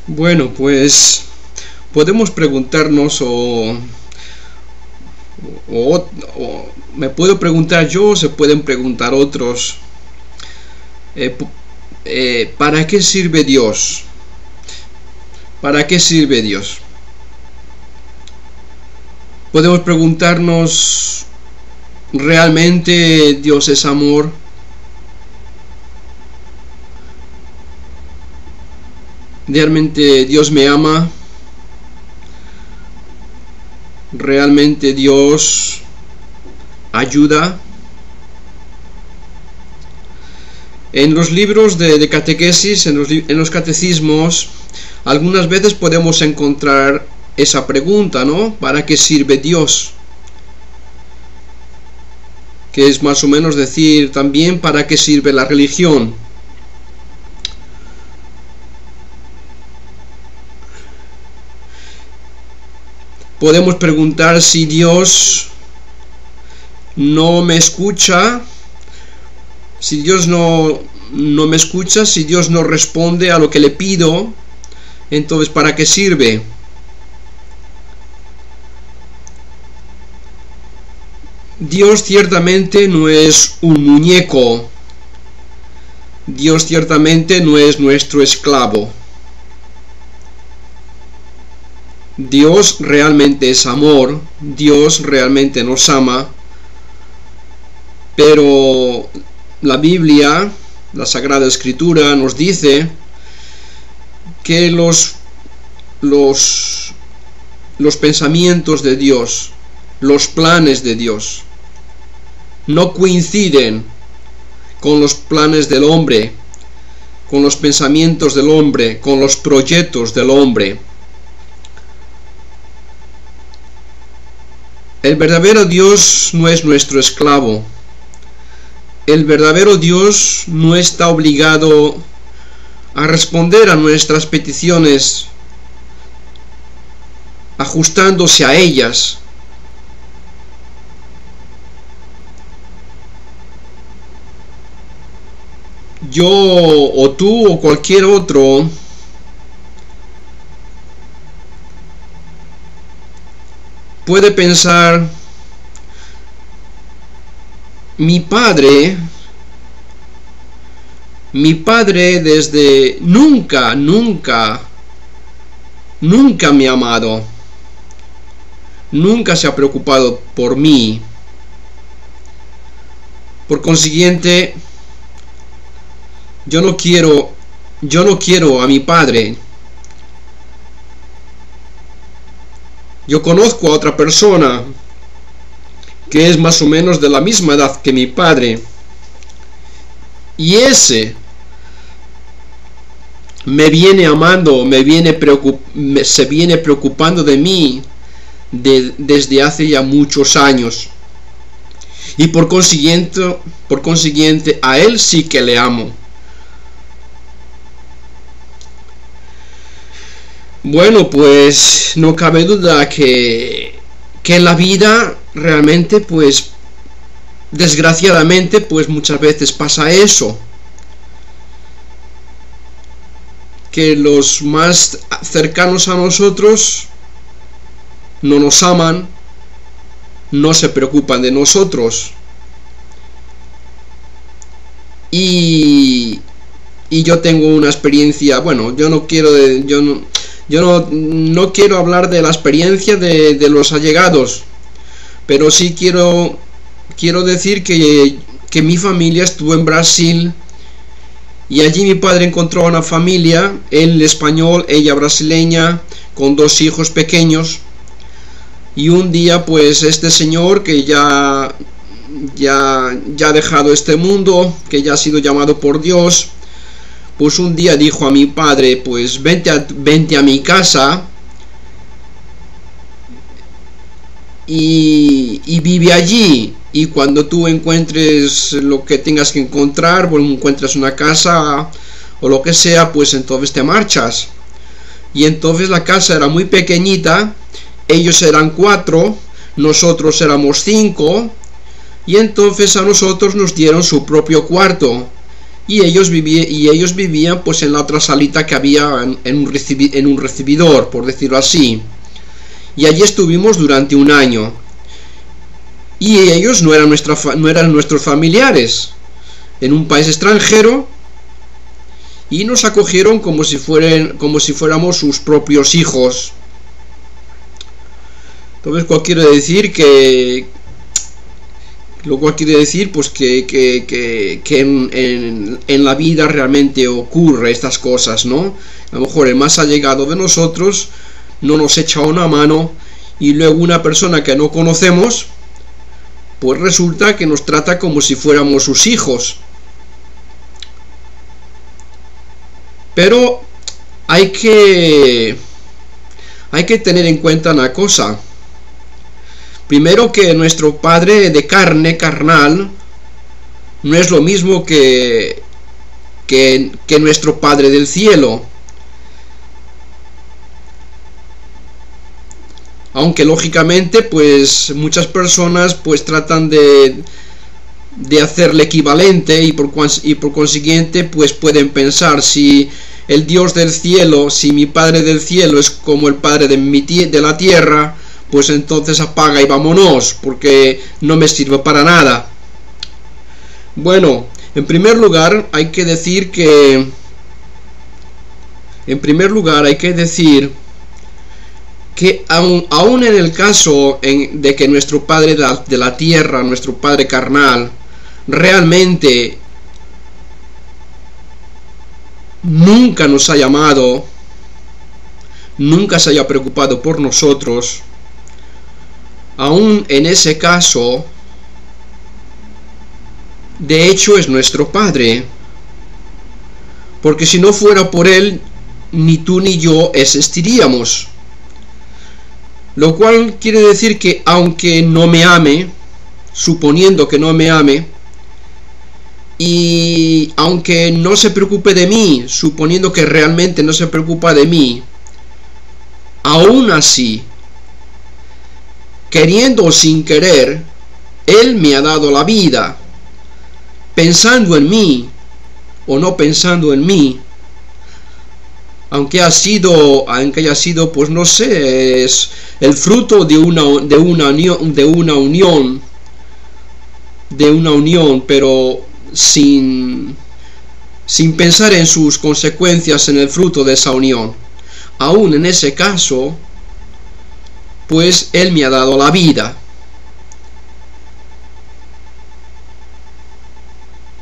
Bueno, pues podemos preguntarnos o me puedo preguntar yo, o se pueden preguntar otros, ¿para qué sirve Dios? ¿Para qué sirve Dios? Podemos preguntarnos, ¿realmente Dios es amor? ¿Realmente Dios me ama? ¿Realmente Dios ayuda? En los libros de catequesis, en los catecismos, algunas veces podemos encontrar esa pregunta, ¿no? ¿Para qué sirve Dios? Que es más o menos decir también ¿para qué sirve la religión? Podemos preguntar si Dios no me escucha, si Dios no me escucha, si Dios no responde a lo que le pido, entonces ¿para qué sirve? Dios ciertamente no es un muñeco. Dios ciertamente no es nuestro esclavo. Dios realmente es amor, Dios realmente nos ama, pero la Biblia, la Sagrada Escritura, nos dice que los pensamientos de Dios, los planes de Dios, no coinciden con los planes del hombre, con los pensamientos del hombre, con los proyectos del hombre. El verdadero Dios no es nuestro esclavo. El verdadero Dios no está obligado a responder a nuestras peticiones ajustándose a ellas. Yo o tú o cualquier otro puede pensar, mi padre desde nunca me ha amado, nunca se ha preocupado por mí, por consiguiente yo no quiero a mi padre. Yo conozco a otra persona que es más o menos de la misma edad que mi padre, y ese me viene amando, se viene preocupando de mí desde hace ya muchos años, y por consiguiente a él sí que le amo. Bueno, pues no cabe duda que en la vida realmente, pues desgraciadamente, pues muchas veces pasa eso, que los más cercanos a nosotros no nos aman, no se preocupan de nosotros, y yo tengo una experiencia. Bueno, yo no quiero hablar de la experiencia de los allegados, pero sí quiero decir que mi familia estuvo en Brasil, y allí mi padre encontró una familia, él español, ella brasileña, con 2 hijos pequeños, y un día pues este señor que ya ha dejado este mundo, que ya ha sido llamado por Dios, pues un día dijo a mi padre, pues vente a mi casa y vive allí, y cuando tú encuentres lo que tengas que encontrar, o encuentres una casa o lo que sea, pues entonces te marchas. Y entonces la casa era muy pequeñita, ellos eran 4, nosotros éramos 5, y entonces a nosotros nos dieron su propio cuarto, y ellos vivían pues en la otra salita que había en un recibidor, por decirlo así, y allí estuvimos durante un año, y ellos no eran nuestros familiares, en un país extranjero, y nos acogieron como si fuéramos sus propios hijos. Entonces, lo cual quiere decir pues que en la vida realmente ocurre estas cosas, ¿no? A lo mejor el más allegado de nosotros no nos echa una mano, y luego una persona que no conocemos pues resulta que nos trata como si fuéramos sus hijos. Pero hay que tener en cuenta una cosa. Primero, que nuestro padre de carne, carnal, no es lo mismo que nuestro Padre del cielo. Aunque lógicamente pues muchas personas pues tratan de hacerle equivalente, y por consiguiente pues pueden pensar, si el Dios del cielo, si mi Padre del cielo es como el Padre de la tierra, pues entonces apaga y vámonos, porque no me sirve para nada. Bueno, en primer lugar hay que decir que aún en el caso de que nuestro Padre de la tierra, nuestro Padre carnal, realmente nunca nos haya amado, nunca se haya preocupado por nosotros, aún en ese caso, de hecho es nuestro Padre, porque si no fuera por Él, ni tú ni yo existiríamos. Lo cual quiere decir que aunque no me ame, suponiendo que no me ame, y aunque no se preocupe de mí, suponiendo que realmente no se preocupa de mí, aún así, queriendo o sin querer, Él me ha dado la vida, pensando en mí o no pensando en mí, aunque haya sido pues no sé, es el fruto de una unión, pero sin pensar en sus consecuencias en el fruto de esa unión. Aún en ese caso, pues Él me ha dado la vida.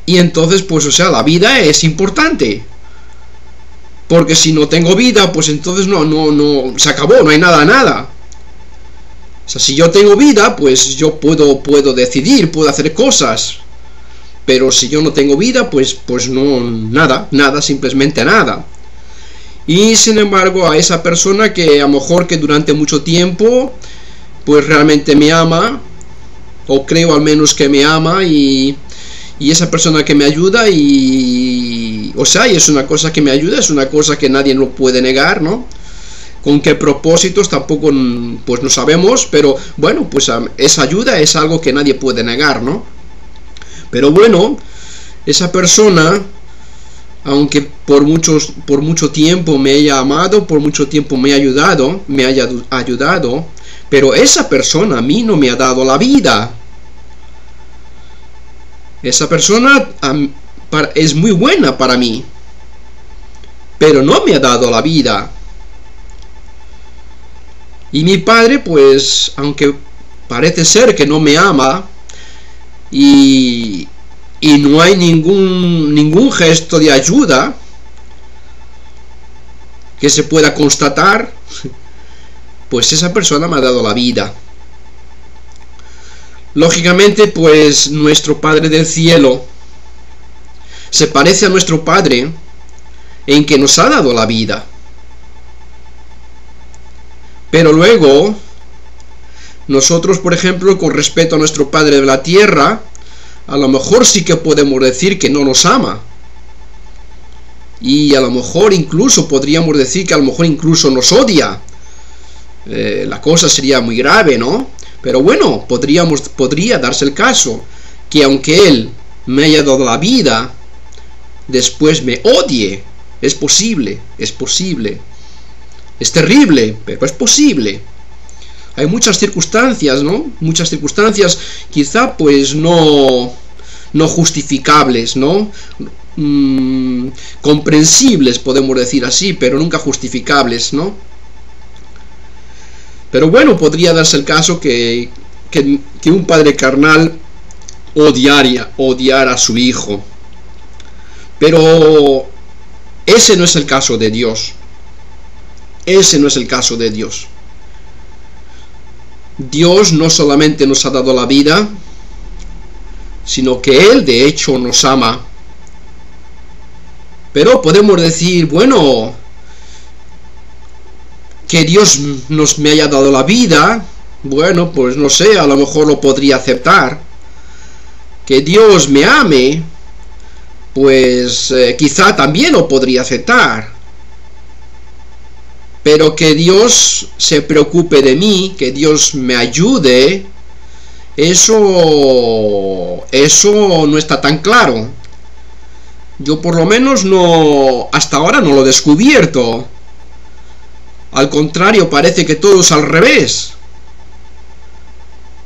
Y entonces, pues, o sea, la vida es importante. Porque si no tengo vida, pues entonces no, se acabó, no hay nada. O sea, si yo tengo vida, pues yo puedo decidir, puedo hacer cosas. Pero si yo no tengo vida, pues no, nada, simplemente nada. Y sin embargo, a esa persona que a lo mejor que durante mucho tiempo pues realmente me ama, o creo al menos que me ama, y esa persona que me ayuda, y es una cosa que me ayuda, es una cosa que nadie lo puede negar, ¿no? Con qué propósitos tampoco pues no sabemos, pero bueno, pues esa ayuda es algo que nadie puede negar, ¿no? Pero bueno, esa persona, aunque por mucho tiempo me haya amado, por mucho tiempo me haya ayudado, pero esa persona a mí no me ha dado la vida. Esa persona es muy buena para mí, pero no me ha dado la vida. Y mi padre, pues, aunque parece ser que no me ama, y no hay ningún gesto de ayuda que se pueda constatar, pues esa persona me ha dado la vida. Lógicamente, pues nuestro Padre del cielo se parece a nuestro Padre en que nos ha dado la vida. Pero luego, nosotros, por ejemplo, con respecto a nuestro Padre de la tierra, a lo mejor sí que podemos decir que no nos ama. Y a lo mejor incluso podríamos decir que a lo mejor incluso nos odia. La cosa sería muy grave, ¿no? Pero bueno, podría darse el caso que aunque Él me haya dado la vida, después me odie. Es posible, es posible. Es terrible, pero es posible. Hay muchas circunstancias, ¿no? Muchas circunstancias quizá pues no justificables, ¿no? Comprensibles, podemos decir así, pero nunca justificables, ¿no? Pero bueno, podría darse el caso que un padre carnal odiara a su hijo. Pero ese no es el caso de Dios. Ese no es el caso de Dios. Dios no solamente nos ha dado la vida, sino que Él de hecho nos ama. Pero podemos decir, bueno, que Dios me haya dado la vida, bueno, pues no sé, a lo mejor lo podría aceptar. Que Dios me ame, pues quizá también lo podría aceptar. Pero que Dios se preocupe de mí, que Dios me ayude, eso no está tan claro. Yo por lo menos hasta ahora no lo he descubierto. Al contrario, parece que todo es al revés.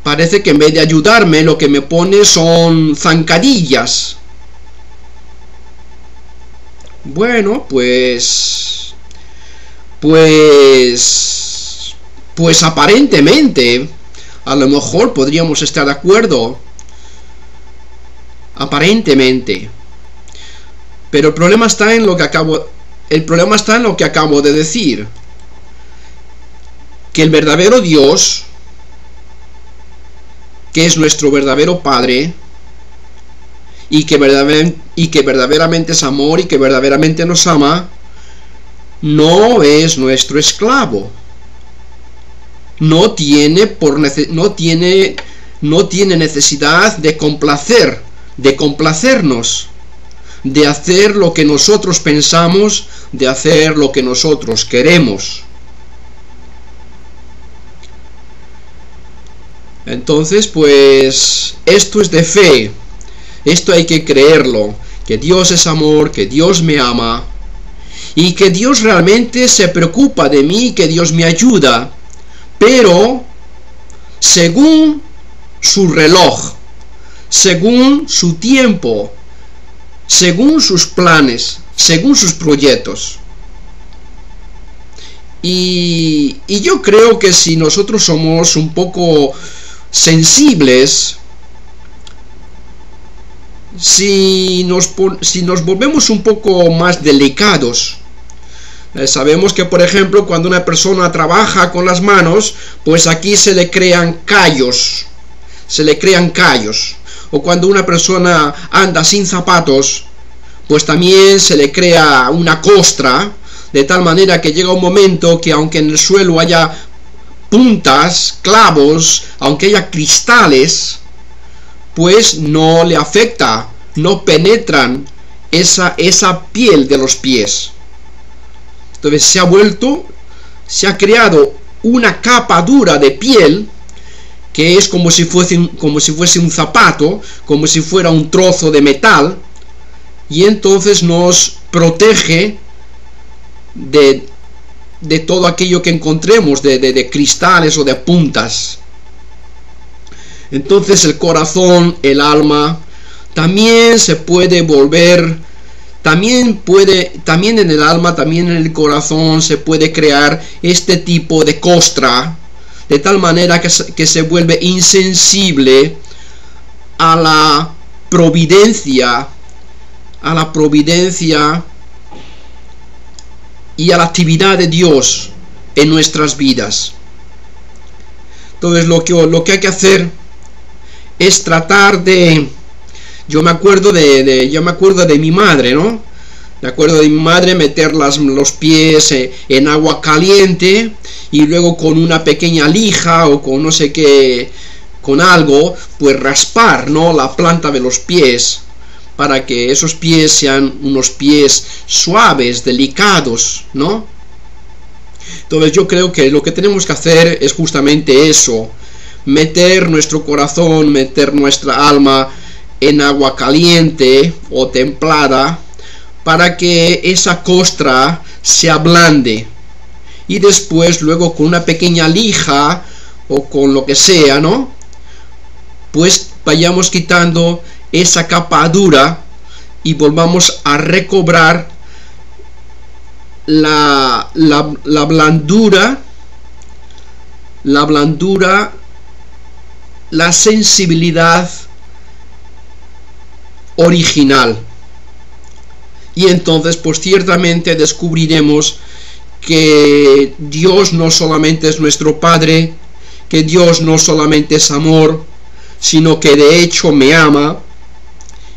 Parece que en vez de ayudarme, lo que me pone son zancadillas. Bueno, pues aparentemente, a lo mejor podríamos estar de acuerdo. Aparentemente. Pero el problema está en lo que acabo de decir. Que el verdadero Dios, que es nuestro verdadero Padre, y que verdaderamente es amor y que verdaderamente nos ama, no es nuestro esclavo. No tiene necesidad de complacernos, de hacer lo que nosotros pensamos, de hacer lo que nosotros queremos. Entonces, pues, esto es de fe. Esto hay que creerlo, que Dios es amor, que Dios me ama, y que Dios realmente se preocupa de mí, que Dios me ayuda, pero según su reloj, según su tiempo, según sus planes, según sus proyectos. Y yo creo que si nosotros somos un poco sensibles, si nos volvemos un poco más delicados, sabemos que por ejemplo cuando una persona trabaja con las manos, pues aquí se le crean callos, o cuando una persona anda sin zapatos, pues también se le crea una costra, de tal manera que llega un momento que aunque en el suelo haya puntas, clavos, aunque haya cristales, pues no le afecta, no penetran esa piel de los pies. Entonces se ha creado una capa dura de piel, que es como si fuese un zapato, como si fuera un trozo de metal, y entonces nos protege de todo aquello que encontremos, de cristales o de puntas. Entonces el corazón, el alma, también se puede volver, también en el alma, también en el corazón se puede crear este tipo de costra, de tal manera que se vuelve insensible a la providencia y a la actividad de Dios en nuestras vidas. Entonces lo que hay que hacer es tratar de... Yo me acuerdo de mi madre, ¿no? Me acuerdo de mi madre meter los pies en agua caliente y luego con una pequeña lija o con no sé qué, con algo, pues raspar, ¿no?, la planta de los pies, para que esos pies sean unos pies suaves, delicados, ¿no? Entonces yo creo que lo que tenemos que hacer es justamente eso, meter nuestro corazón, meter nuestra alma en agua caliente o templada, para que esa costra se ablande. Y después, luego con una pequeña lija o con lo que sea, ¿no? Pues vayamos quitando esa capa dura y volvamos a recobrar la blandura, la sensibilidad original. Y entonces pues ciertamente descubriremos que Dios no solamente es nuestro Padre, que Dios no solamente es amor, sino que de hecho me ama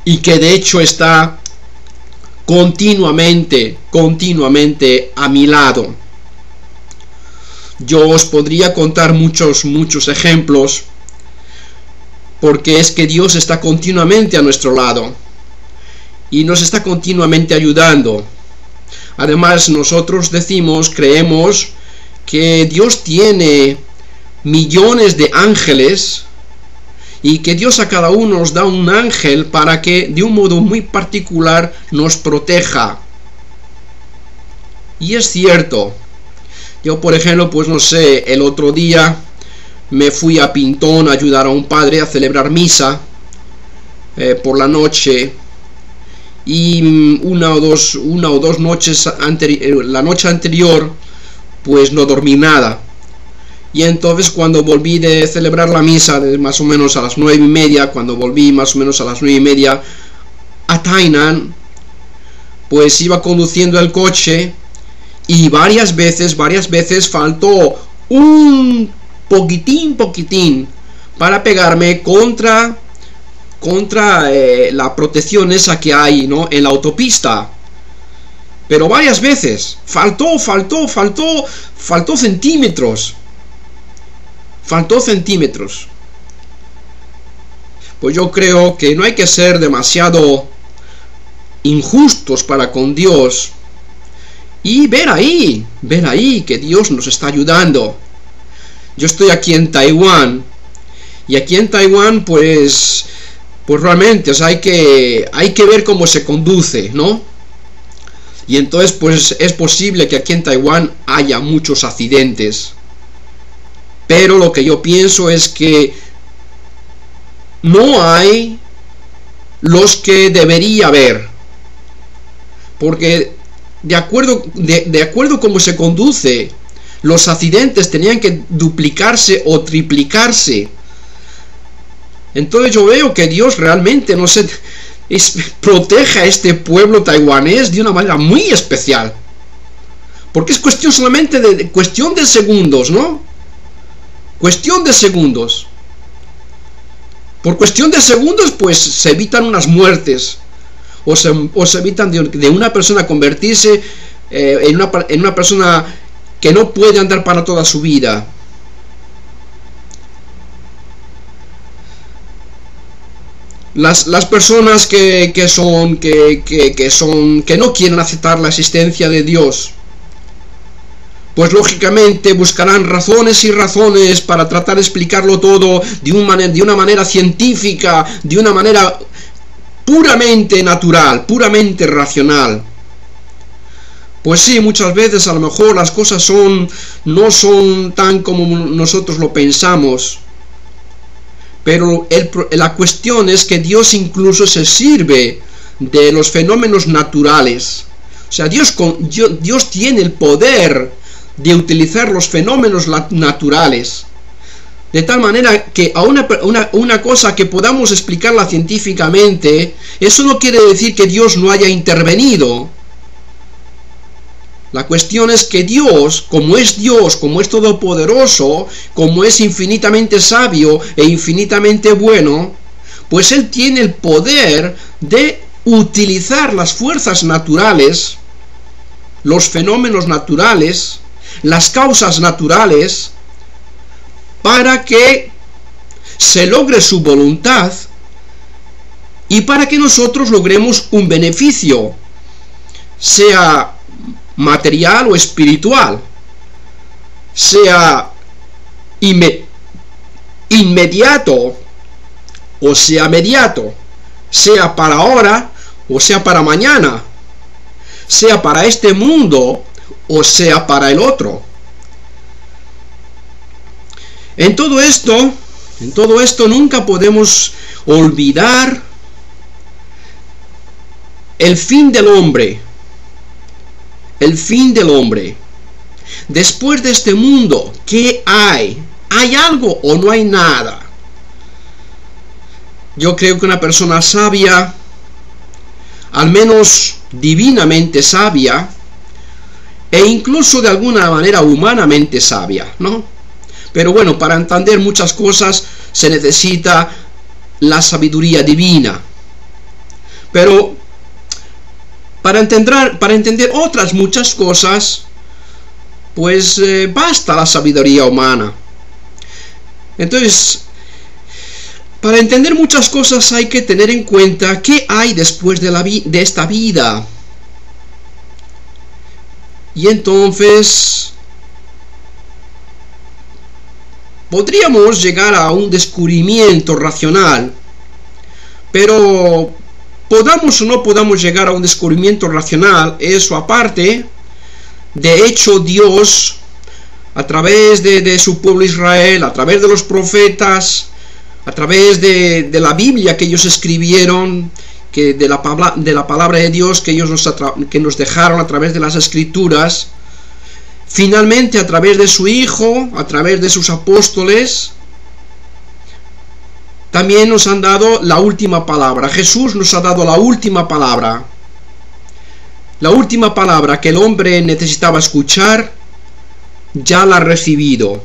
y que de hecho está continuamente a mi lado. Yo os podría contar muchos ejemplos, porque es que Dios está continuamente a nuestro lado y nos está continuamente ayudando. Además, nosotros creemos que Dios tiene millones de ángeles y que Dios a cada uno nos da un ángel para que de un modo muy particular nos proteja. Y es cierto. Yo, por ejemplo, pues no sé, el otro día me fui a Pintón a ayudar a un padre a celebrar misa por la noche, y una o dos noches la noche anterior pues no dormí nada. Y entonces cuando volví de celebrar la misa, más o menos a las 9:30, cuando volví más o menos a las 9:30 a Tainan, pues iba conduciendo el coche y varias veces faltó un poquitín para pegarme contra la protección esa que hay, ¿no?, en la autopista. Pero varias veces faltó centímetros. Pues yo creo que no hay que ser demasiado injustos para con Dios y ver ahí que Dios nos está ayudando. Yo estoy aquí en Taiwán, y aquí en Taiwán pues realmente, o sea, hay que ver cómo se conduce, ¿no? Y entonces pues es posible que aquí en Taiwán haya muchos accidentes, pero lo que yo pienso es que no hay los que debería haber, porque de acuerdo cómo se conduce, los accidentes tenían que duplicarse o triplicarse. Entonces yo veo que Dios realmente protege a este pueblo taiwanés de una manera muy especial, porque es cuestión solamente cuestión de segundos, ¿no? Cuestión de segundos. Por cuestión de segundos pues se evitan unas muertes, o se evitan de una persona convertirse en una persona que no puede andar para toda su vida. Las personas que no quieren aceptar la existencia de Dios, pues lógicamente buscarán razones y razones para tratar de explicarlo todo de una manera científica, de una manera puramente natural, puramente racional. Pues sí, muchas veces a lo mejor las cosas no son tan como nosotros lo pensamos. Pero la cuestión es que Dios incluso se sirve de los fenómenos naturales. O sea, Dios tiene el poder de utilizar los fenómenos naturales, de tal manera que a una cosa que podamos explicarla científicamente, eso no quiere decir que Dios no haya intervenido. La cuestión es que Dios, como es todopoderoso, como es infinitamente sabio e infinitamente bueno, pues Él tiene el poder de utilizar las fuerzas naturales, los fenómenos naturales, las causas naturales, para que se logre su voluntad y para que nosotros logremos un beneficio, sea material o espiritual, sea inmediato o sea mediato, sea para ahora o sea para mañana. sea para este mundo o sea para el otro. En todo esto nunca podemos olvidar el fin del hombre. El fin del hombre. Después de este mundo, ¿qué hay? ¿Hay algo o no hay nada? Yo creo que una persona sabia, al menos divinamente sabia, e incluso de alguna manera humanamente sabia, ¿no? Pero bueno, para entender muchas cosas se necesita la sabiduría divina. Pero para entender otras muchas cosas, pues basta la sabiduría humana. Entonces, para entender muchas cosas hay que tener en cuenta qué hay después de esta vida. Y entonces podríamos llegar a un descubrimiento racional, pero podamos o no podamos llegar a un descubrimiento racional, eso aparte. De hecho, Dios, a través de su pueblo Israel, a través de los profetas, a través de la Biblia que ellos escribieron, que de la palabra de Dios que ellos que nos dejaron a través de las Escrituras, finalmente a través de su Hijo, a través de sus apóstoles, también nos han dado la última palabra. Jesús nos ha dado la última palabra. La última palabra que el hombre necesitaba escuchar, ya la ha recibido.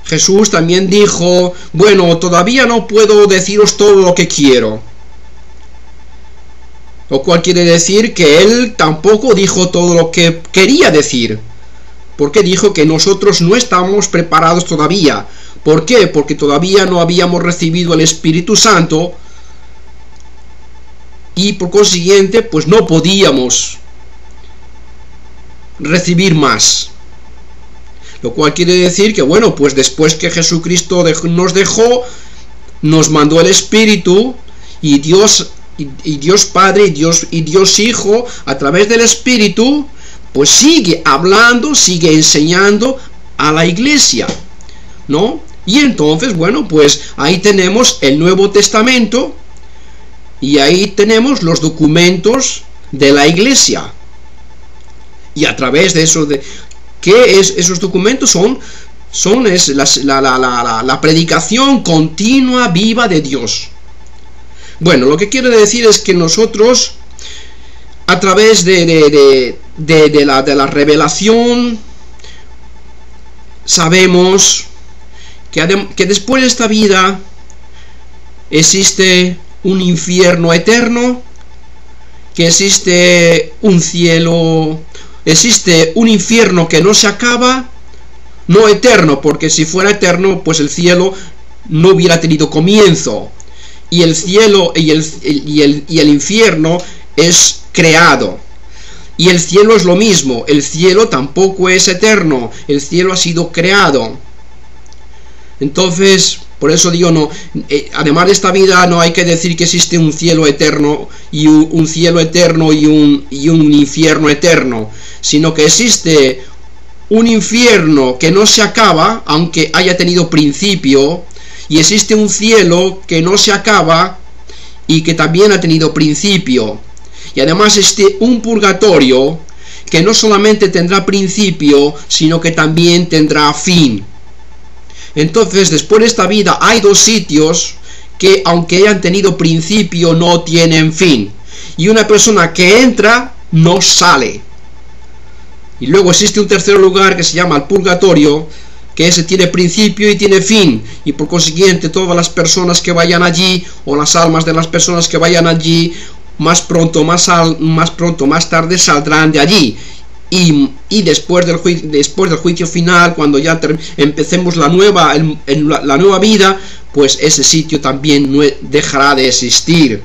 Jesús también dijo, bueno, todavía no puedo deciros todo lo que quiero. Lo cual quiere decir que él tampoco dijo todo lo que quería decir. Porque dijo que nosotros no estamos preparados todavía. ¿Por qué? Porque todavía no habíamos recibido el Espíritu Santo. Y por consiguiente, pues no podíamos recibir más. Lo cual quiere decir que, bueno, pues después que Jesucristo nos dejó, nos mandó el Espíritu, y Dios Padre y Dios Hijo, a través del Espíritu, pues sigue hablando, sigue enseñando a la iglesia, ¿no? Y entonces, bueno, pues ahí tenemos el Nuevo Testamento, y ahí tenemos los documentos de la iglesia. Y a través de eso, ¿qué es? Esos documentos son la predicación continua, viva de Dios. Bueno, lo que quiero decir es que nosotros, a través de la revelación, sabemos que después de esta vida existe un infierno eterno, que existe un cielo, existe un infierno que no se acaba, no eterno, porque si fuera eterno, pues el cielo no hubiera tenido comienzo, y el cielo y el infierno es creado. Y el cielo es lo mismo, el cielo tampoco es eterno, el cielo ha sido creado. Entonces, por eso digo, no, además de esta vida no hay que decir que existe un cielo eterno y un cielo eterno y un infierno eterno, sino que existe un infierno que no se acaba, aunque haya tenido principio, y existe un cielo que no se acaba y que también ha tenido principio. Y además existe un purgatorio que no solamente tendrá principio, sino que también tendrá fin. Entonces, después de esta vida hay dos sitios que, aunque hayan tenido principio, no tienen fin. Y una persona que entra, no sale. Y luego existe un tercer lugar que se llama el purgatorio, que ese tiene principio y tiene fin. Y por consiguiente, todas las personas que vayan allí, o las almas de las personas que vayan allí, más pronto, más tarde saldrán de allí. Y después del juicio final, cuando ya empecemos la nueva vida, pues ese sitio también dejará de existir.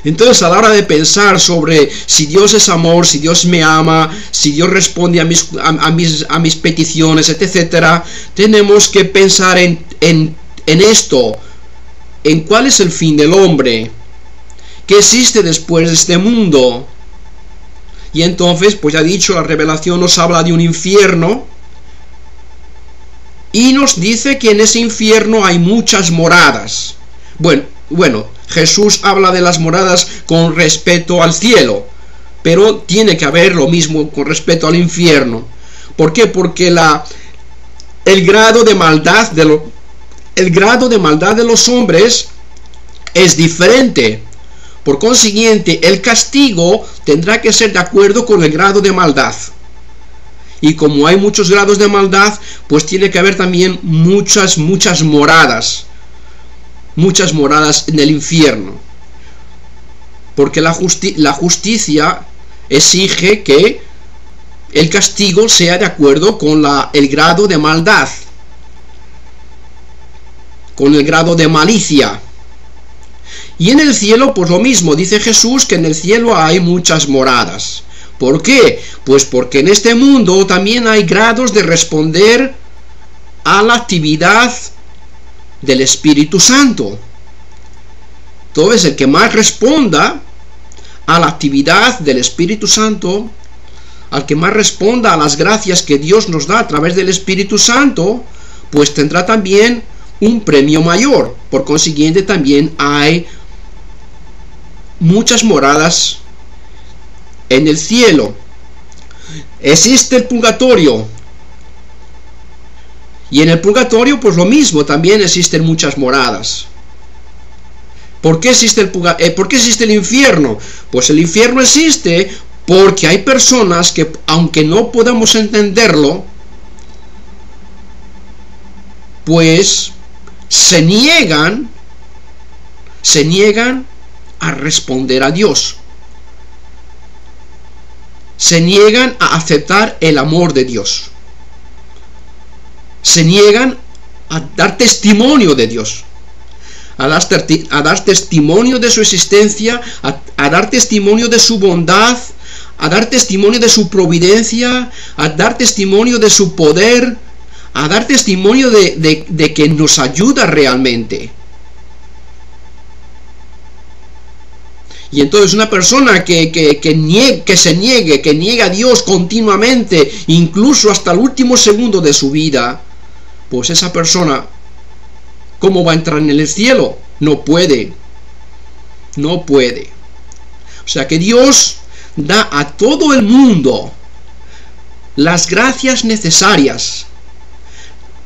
Entonces, a la hora de pensar sobre si Dios es amor, si Dios me ama, si Dios responde a mis peticiones, etcétera, tenemos que pensar en esto, en cuál es el fin del hombre. ¿qué existe después de este mundo? Y entonces, pues ya dicho, la revelación nos habla de un infierno y nos dice que en ese infierno hay muchas moradas. Bueno, Jesús habla de las moradas con respecto al cielo, pero tiene que haber lo mismo con respecto al infierno. ¿Por qué? Porque el grado de maldad de los hombres es diferente. Por consiguiente, el castigo tendrá que ser de acuerdo con el grado de maldad. Y como hay muchos grados de maldad, pues tiene que haber también muchas moradas. Muchas moradas en el infierno. Porque la justicia exige que el castigo sea de acuerdo con el grado de maldad, con el grado de malicia. Y en el cielo, pues lo mismo, dice Jesús que en el cielo hay muchas moradas. ¿Por qué? Pues porque en este mundo también hay grados de responder a la actividad del Espíritu Santo. Entonces, el que más responda a la actividad del Espíritu Santo, al que más responda a las gracias que Dios nos da a través del Espíritu Santo, pues tendrá también un premio mayor. Por consiguiente, también hay muchas moradas en el cielo. Existe el purgatorio, y en el purgatorio pues lo mismo, también existen muchas moradas. ¿Por qué existe el infierno? Pues el infierno existe porque hay personas que, aunque no podamos entenderlo, pues se niegan a responder a Dios. Se niegan a aceptar el amor de Dios. Se niegan a dar testimonio de Dios. A dar testimonio de su existencia, a dar testimonio de su bondad, a dar testimonio de su providencia, a dar testimonio de su poder, a dar testimonio de que nos ayuda realmente. Y entonces una persona que niega a Dios continuamente, incluso hasta el último segundo de su vida, pues esa persona, ¿cómo va a entrar en el cielo? No puede. No puede. O sea que Dios da a todo el mundo las gracias necesarias,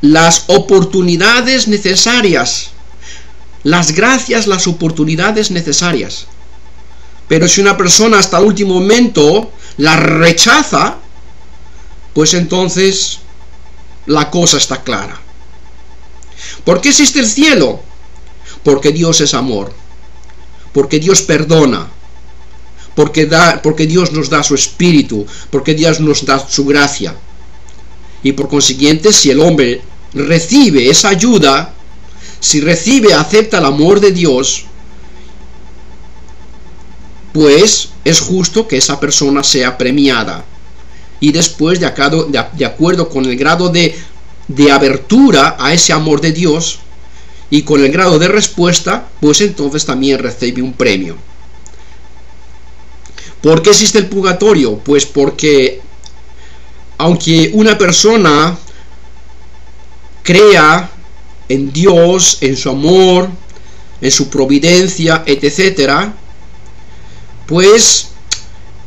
las oportunidades necesarias, las gracias, las oportunidades necesarias. Pero si una persona hasta el último momento la rechaza, pues entonces la cosa está clara. ¿Por qué existe el cielo? Porque Dios es amor, porque Dios perdona, porque Dios nos da su espíritu, porque Dios nos da su gracia. Y por consiguiente, si el hombre recibe esa ayuda, si acepta el amor de Dios, pues es justo que esa persona sea premiada. Y después, de acuerdo con el grado de abertura a ese amor de Dios y con el grado de respuesta, pues entonces también recibe un premio. ¿Por qué existe el purgatorio? Pues porque aunque una persona crea en Dios, en su amor, en su providencia, etcétera, pues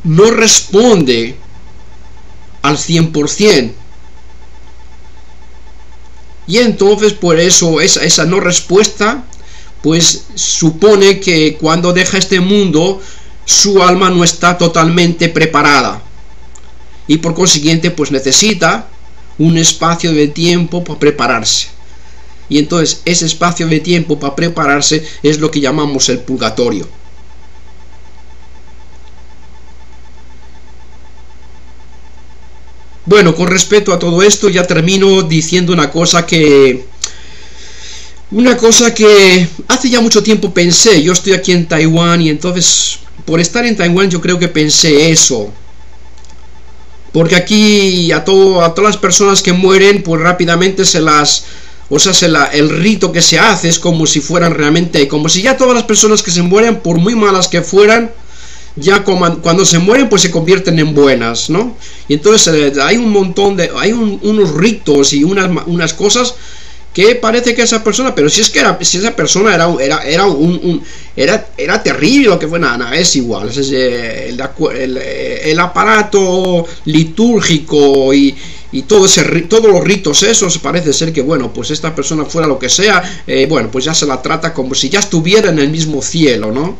no responde al 100%. Y entonces por eso esa no respuesta pues supone que cuando deja este mundo su alma no está totalmente preparada y por consiguiente pues necesita un espacio de tiempo para prepararse. Y entonces ese espacio de tiempo para prepararse es lo que llamamos el purgatorio. Bueno, con respecto a todo esto ya termino diciendo una cosa que hace ya mucho tiempo pensé. Yo estoy aquí en Taiwán y entonces por estar en Taiwán yo creo que pensé eso. Porque aquí a todas las personas que mueren pues rápidamente O sea, el rito que se hace es como si fueran realmente, como si ya todas las personas que se mueren, por muy malas que fueran, ya cuando se mueren pues se convierten en buenas, ¿no? Y entonces hay un montón de, unos ritos y unas cosas que parece que esa persona, pero si esa persona era terrible lo que fue, nada, es igual, es el aparato litúrgico y todos los ritos esos, parece ser que, bueno, pues esta persona fuera lo que sea, bueno, pues ya se la trata como si ya estuviera en el mismo cielo, ¿no?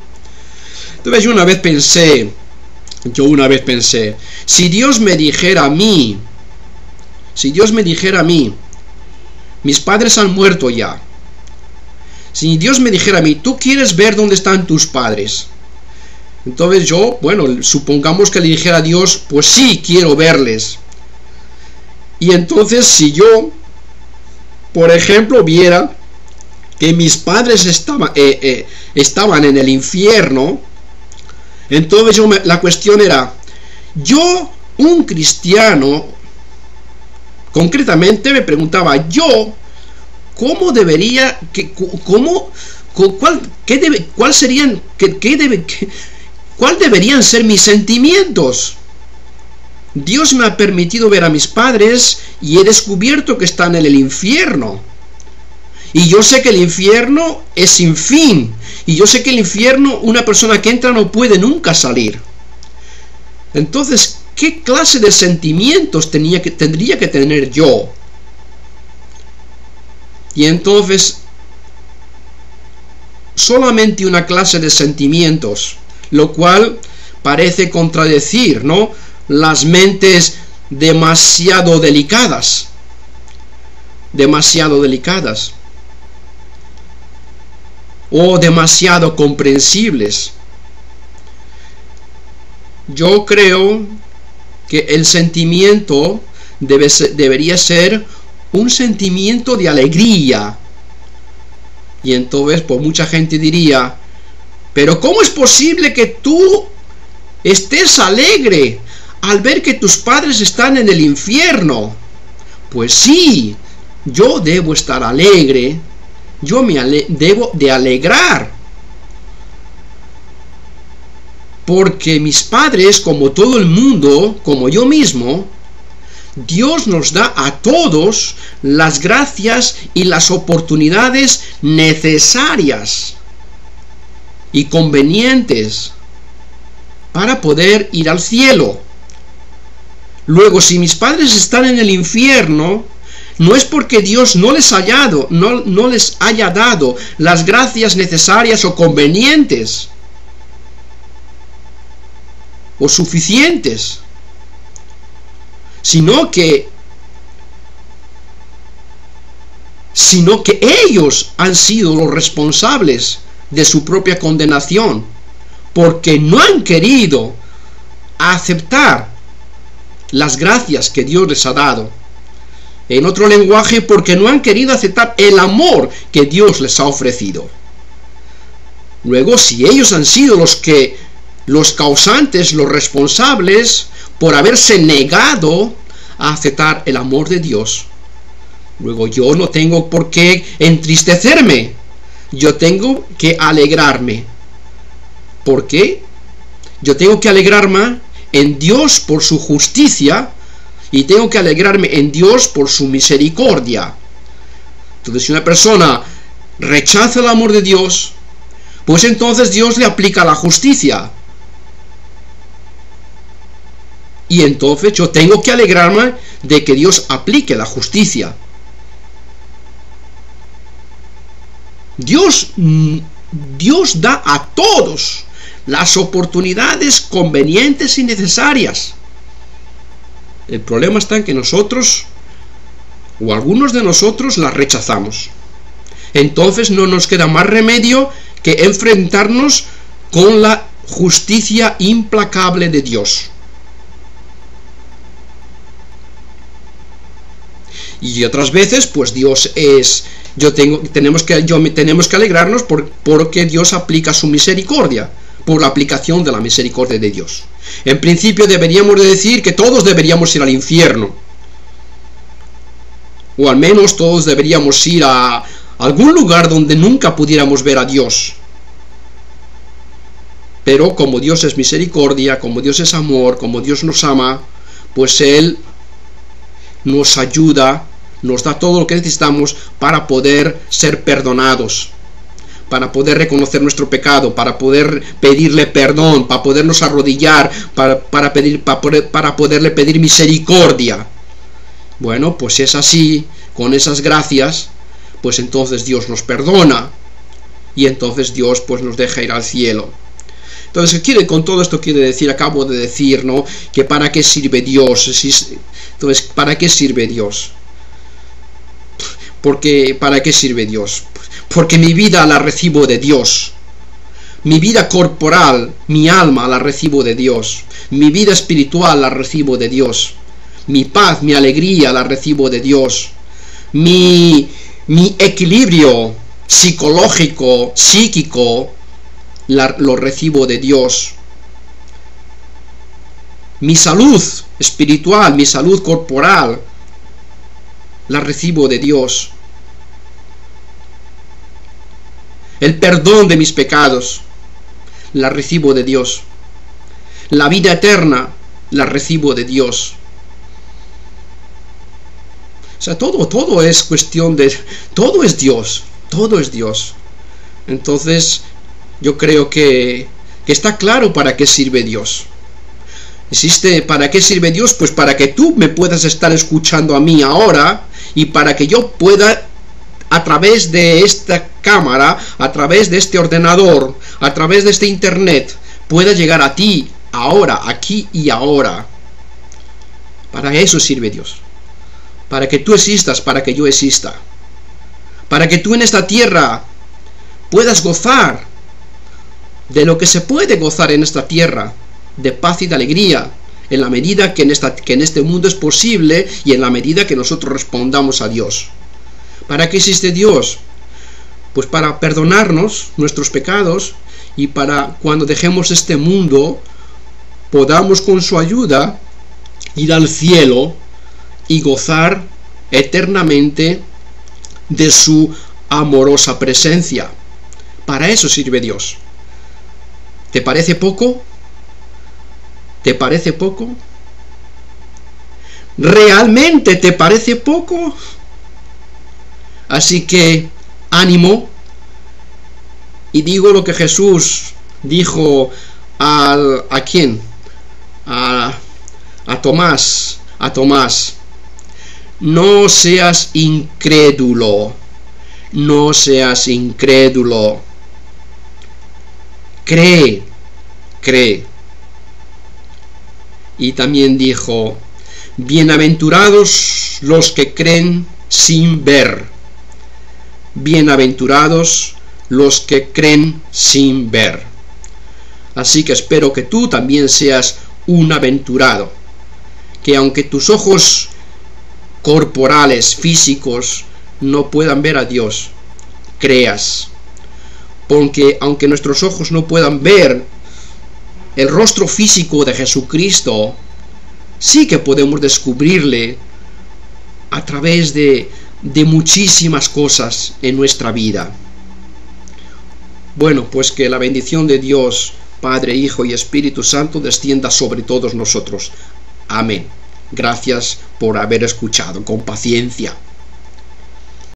Entonces yo una vez pensé, si Dios me dijera a mí, mis padres han muerto ya, si Dios me dijera a mí, ¿tú quieres ver dónde están tus padres? Entonces yo, bueno, supongamos que le dijera a Dios, pues sí, quiero verles. Y entonces si yo, por ejemplo, viera que mis padres estaban en el infierno, entonces la cuestión era, yo, un cristiano, concretamente me preguntaba, yo, ¿cómo debería, cuál deberían ser mis sentimientos? Dios me ha permitido ver a mis padres y he descubierto que están en el infierno. Y yo sé que el infierno es sin fin. Y yo sé que el infierno, una persona que entra no puede nunca salir. Entonces, ¿qué clase de sentimientos tendría que tener yo? Y entonces, solamente una clase de sentimientos, lo cual parece contradecir, ¿no?, las mentes demasiado delicadas. O demasiado comprensibles. Yo creo que el sentimiento debería ser un sentimiento de alegría. Y entonces, pues mucha gente diría, pero ¿cómo es posible que tú estés alegre al ver que tus padres están en el infierno? Pues sí, yo debo estar alegre. Yo debo de alegrar, porque mis padres, como todo el mundo, como yo mismo, Dios nos da a todos las gracias y las oportunidades necesarias y convenientes para poder ir al cielo. Luego, si mis padres están en el infierno, no es porque Dios no les haya dado las gracias necesarias o convenientes o suficientes, sino que ellos han sido los responsables de su propia condenación, porque no han querido aceptar las gracias que Dios les ha dado. En otro lenguaje, porque no han querido aceptar el amor que Dios les ha ofrecido. Luego, si ellos han sido los causantes, los responsables por haberse negado a aceptar el amor de Dios, luego yo no tengo por qué entristecerme, yo tengo que alegrarme. ¿Por qué? Yo tengo que alegrarme en Dios por su justicia, y tengo que alegrarme en Dios por su misericordia. Entonces, si una persona rechaza el amor de Dios, pues entonces Dios le aplica la justicia. Y entonces yo tengo que alegrarme de que Dios aplique la justicia. Dios da a todos las oportunidades convenientes y necesarias. El problema está en que nosotros, o algunos de nosotros, las rechazamos. Entonces no nos queda más remedio que enfrentarnos con la justicia implacable de Dios. Y otras veces, pues Dios es... tenemos que alegrarnos porque Dios aplica su misericordia, por la aplicación de la misericordia de Dios. En principio deberíamos de decir que todos deberíamos ir al infierno. O al menos todos deberíamos ir a algún lugar donde nunca pudiéramos ver a Dios. Pero como Dios es misericordia, como Dios es amor, como Dios nos ama, pues Él nos ayuda, nos da todo lo que necesitamos para poder ser perdonados, para poder reconocer nuestro pecado, para poder pedirle perdón, para podernos arrodillar, para poderle pedir misericordia. Bueno, pues si es así, con esas gracias, pues entonces Dios nos perdona y entonces Dios pues nos deja ir al cielo. Entonces, con todo esto quiere decir, acabo de decir, ¿no?, que para qué sirve Dios. Entonces, ¿para qué sirve Dios? ¿Para qué sirve Dios? Porque mi vida la recibo de Dios. Mi vida corporal, mi alma la recibo de Dios. Mi vida espiritual la recibo de Dios. Mi paz, mi alegría la recibo de Dios. Mi equilibrio psicológico, psíquico, lo recibo de Dios. Mi salud espiritual, mi salud corporal, la recibo de Dios. El perdón de mis pecados, la recibo de Dios. La vida eterna, la recibo de Dios. O sea, todo es cuestión de... Todo es Dios. Todo es Dios. Entonces, yo creo que está claro para qué sirve Dios. ¿Para qué sirve Dios? Pues para que tú me puedas estar escuchando a mí ahora y para que yo pueda, a través de esta cámara, a través de este ordenador, a través de este internet, pueda llegar a ti ahora, aquí y ahora. Para eso sirve Dios. Para que tú existas, para que yo exista. Para que tú en esta tierra puedas gozar de lo que se puede gozar en esta tierra, de paz y de alegría, en la medida que en este mundo es posible y en la medida que nosotros respondamos a Dios. ¿Para qué existe Dios? Pues para perdonarnos nuestros pecados y para cuando dejemos este mundo podamos con su ayuda ir al cielo y gozar eternamente de su amorosa presencia. Para eso sirve Dios. ¿Te parece poco? ¿Te parece poco? ¿Realmente te parece poco? Así que, ánimo. Y digo lo que Jesús dijo ¿a quién? A Tomás. A Tomás. No seas incrédulo. No seas incrédulo. Cree. Y también dijo, bienaventurados los que creen sin ver. Bienaventurados los que creen sin ver. Así que espero que tú también seas un aventurado. Que aunque tus ojos corporales, físicos, no puedan ver a Dios, creas. Porque aunque nuestros ojos no puedan ver el rostro físico de Jesucristo, sí que podemos descubrirle a través de muchísimas cosas en nuestra vida. Bueno, pues que la bendición de Dios, Padre, Hijo y Espíritu Santo descienda sobre todos nosotros. Amén. Gracias por haber escuchado con paciencia.